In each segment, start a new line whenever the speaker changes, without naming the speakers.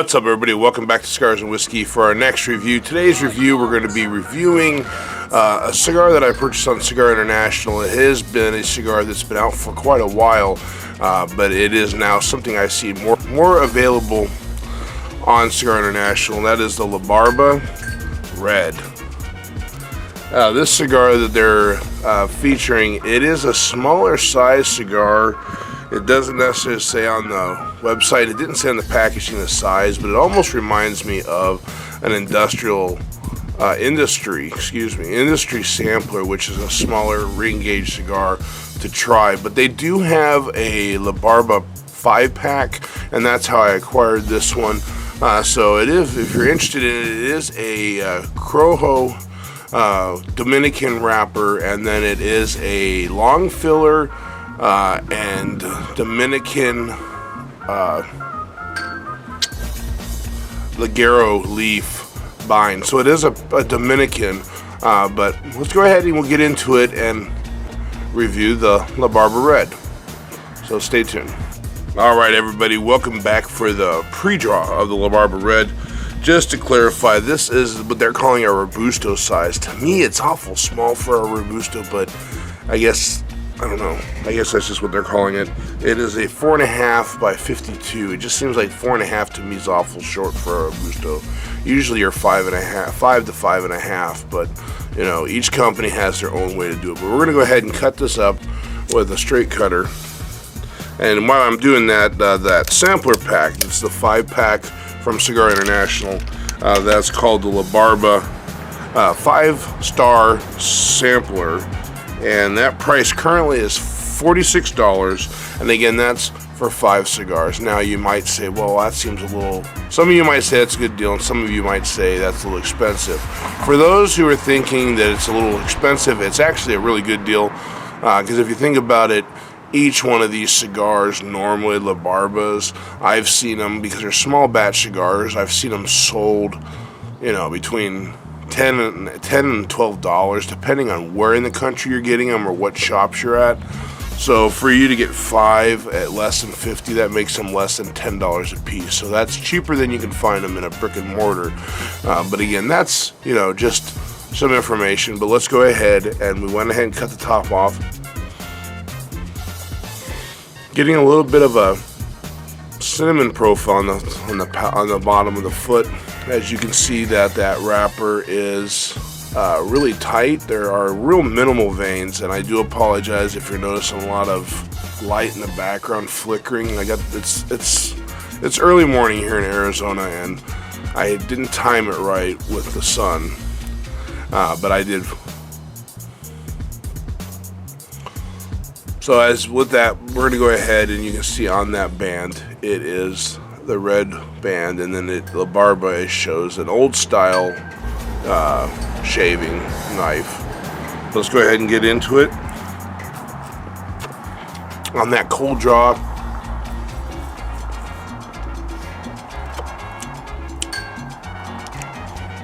What's up, everybody? Welcome back to Cigars and Whiskey for our next review. Today's review, we're going to be reviewing a cigar that I purchased on Cigar International. It has been a cigar that's been out for quite a while, but it is now something I see more available on Cigar International, and that is the Barba Red. This cigar that they're featuring, it is a smaller size cigar. It doesn't necessarily say on the website, it didn't say on the packaging the size, but it almost reminds me of an industry sampler, which is a smaller ring gauge cigar to try. But they do have a La Barba 5-pack, and that's how I acquired this one. So it is, if you're interested in it, it is a Corojo Dominican wrapper, and then it is a long filler and Dominican Ligero leaf bind. So it is a Dominican, but let's go ahead and we'll get into it and review the La Barba Red. So stay tuned. Alright, everybody, welcome back for the pre-draw of the La Barba Red. Just to clarify, this is what they're calling a Robusto size. To me, it's awful small for a Robusto, but I don't know. I guess that's just what they're calling it. It is a 4.5 by 52. It just seems like 4.5 to me is awful short for a Robusto. Usually you're 5.5, 5 to 5.5, but you know, each company has their own way to do it. But we're gonna go ahead and cut this up with a straight cutter. And while I'm doing that, that sampler pack, it's the 5-pack from Cigar International. That's called the La Barba 5-star sampler. And that price currently is $46, and again, that's for 5 cigars. Now you might say, well, that seems a little, some of you might say that's a good deal, and some of you might say that's a little expensive. For those who are thinking that it's a little expensive, it's actually a really good deal, because if you think about it, each one of these cigars, normally La Barbas, I've seen them, because they're small batch cigars, I've seen them sold, you know, between $10 and $12, depending on where in the country you're getting them or what shops you're at. So for you to get 5 at less than $50, that makes them less than $10 a piece. So that's cheaper than you can find them in a brick and mortar. But again, that's, you know, just some information. But let's go ahead, and we went ahead and cut the top off. Getting a little bit of a cinnamon profile on the bottom of the foot. As you can see, that wrapper is really tight. There are real minimal veins, and I do apologize if you're noticing a lot of light in the background flickering. It's early morning here in Arizona, and I didn't time it right with the sun, but I did. So as with that, we're going to go ahead, and you can see on that band, it is the red band, and then La Barba shows an old style shaving knife. Let's go ahead and get into it. On that cold draw,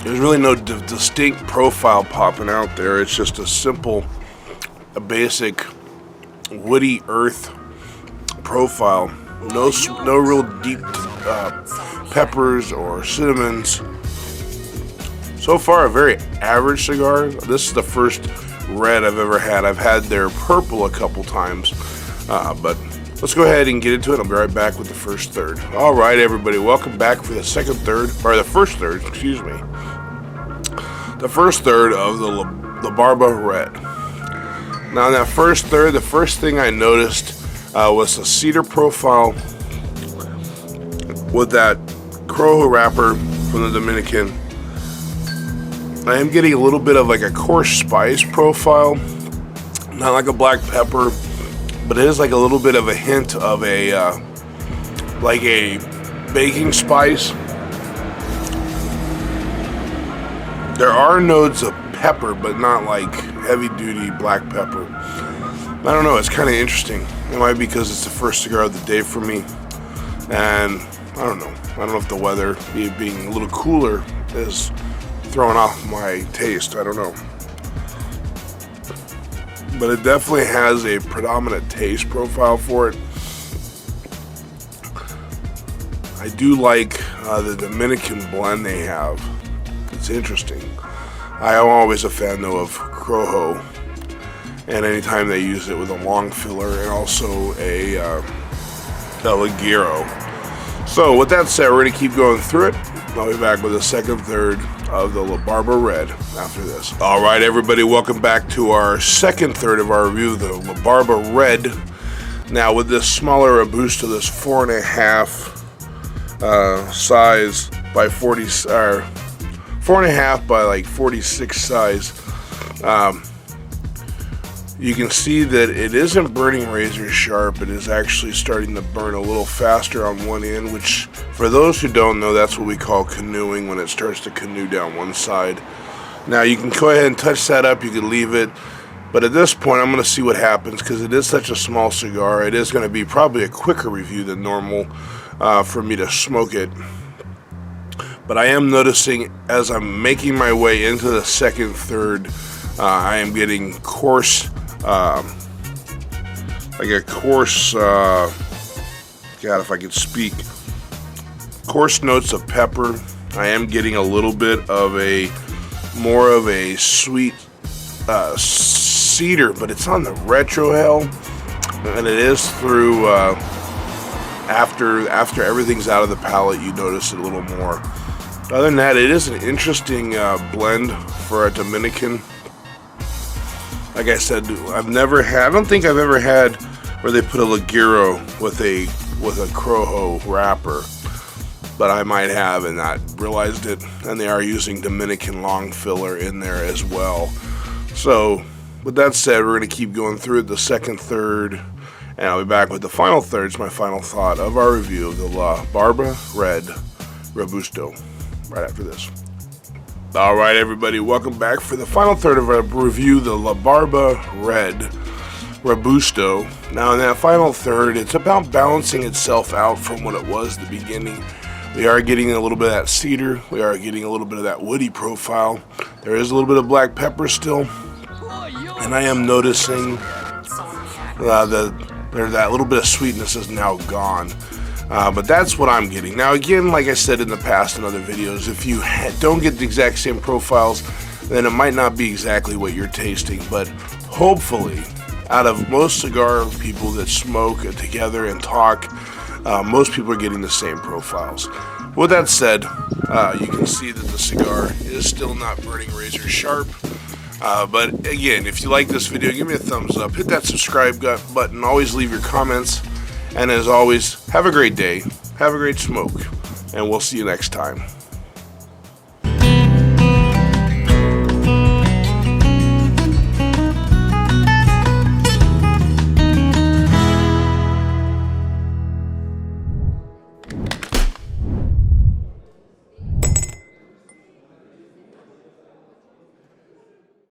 there's really no distinct profile popping out there. It's just a basic woody earth profile. No real deep peppers or cinnamons. So far, a very average cigar. This is the first red I've ever had. I've had their purple a couple times, but let's go ahead and get into it. I'll be right back with the first third. All right, everybody, welcome back for the first third, excuse me. The first third of the La Barba Red. Now, in that first third, the first thing I noticed was a cedar profile with that Corojo wrapper from the Dominican. I am getting a little bit of like a coarse spice profile, not like a black pepper, but it is like a little bit of a hint of like a baking spice. There are notes of pepper, but not like heavy duty black pepper. I don't know, it's kind of interesting. It might be because it's the first cigar of the day for me, and I don't know if the weather being a little cooler is throwing off my taste. I don't know, but it definitely has a predominant taste profile for it. I do like the Dominican blend they have. It's interesting. I am always a fan though of Corojo, and anytime they use it with a long filler and also a Ligero. So with that said, we're going to keep going through it. I'll be back with the second third of the Barba Red after this. All right, everybody, welcome back to our second third of our review of the Barba Red. Now with this smaller Robusto, this 4.5 size by 40, 4.5 by like 46 size. You can see that it isn't burning razor sharp. It is actually starting to burn a little faster on one end, which for those who don't know, that's what we call canoeing, when it starts to canoe down one side. Now you can go ahead and touch that up, you can leave it, but at this point I'm going to see what happens because it is such a small cigar. It is going to be probably a quicker review than normal for me to smoke it. But I am noticing as I'm making my way into the second third, I am getting coarse, like a coarse, God, if I could speak, coarse notes of pepper. I am getting a little bit of more of a sweet cedar, but it's on the retrohale, and it is through, after everything's out of the palate, you notice it a little more. Other than that, it is an interesting blend for a Dominican. Like I said, I don't think I've ever had where they put a Ligero with a Corojo wrapper, but I might have and not realized it. And they are using Dominican long filler in there as well. So with that said, we're going to keep going through the second third, and I'll be back with the final third. It's my final thought of our review of the Barba Red Robusto right after this. All right, everybody, welcome back for the final third of our review, the Barba Red Robusto. Now, in that final third, it's about balancing itself out from what it was at the beginning. We are getting a little bit of that cedar. We are getting a little bit of that woody profile. There is a little bit of black pepper still, and I am noticing that little bit of sweetness is now gone. But that's what I'm getting. Now again, like I said in the past in other videos, if you don't get the exact same profiles, then it might not be exactly what you're tasting. But hopefully, out of most cigar people that smoke together and talk, most people are getting the same profiles. With that said, you can see that the cigar is still not burning razor sharp. But again, if you like this video, give me a thumbs up. Hit that subscribe button. Always leave your comments. And as always, have a great day, have a great smoke, and we'll see you next time.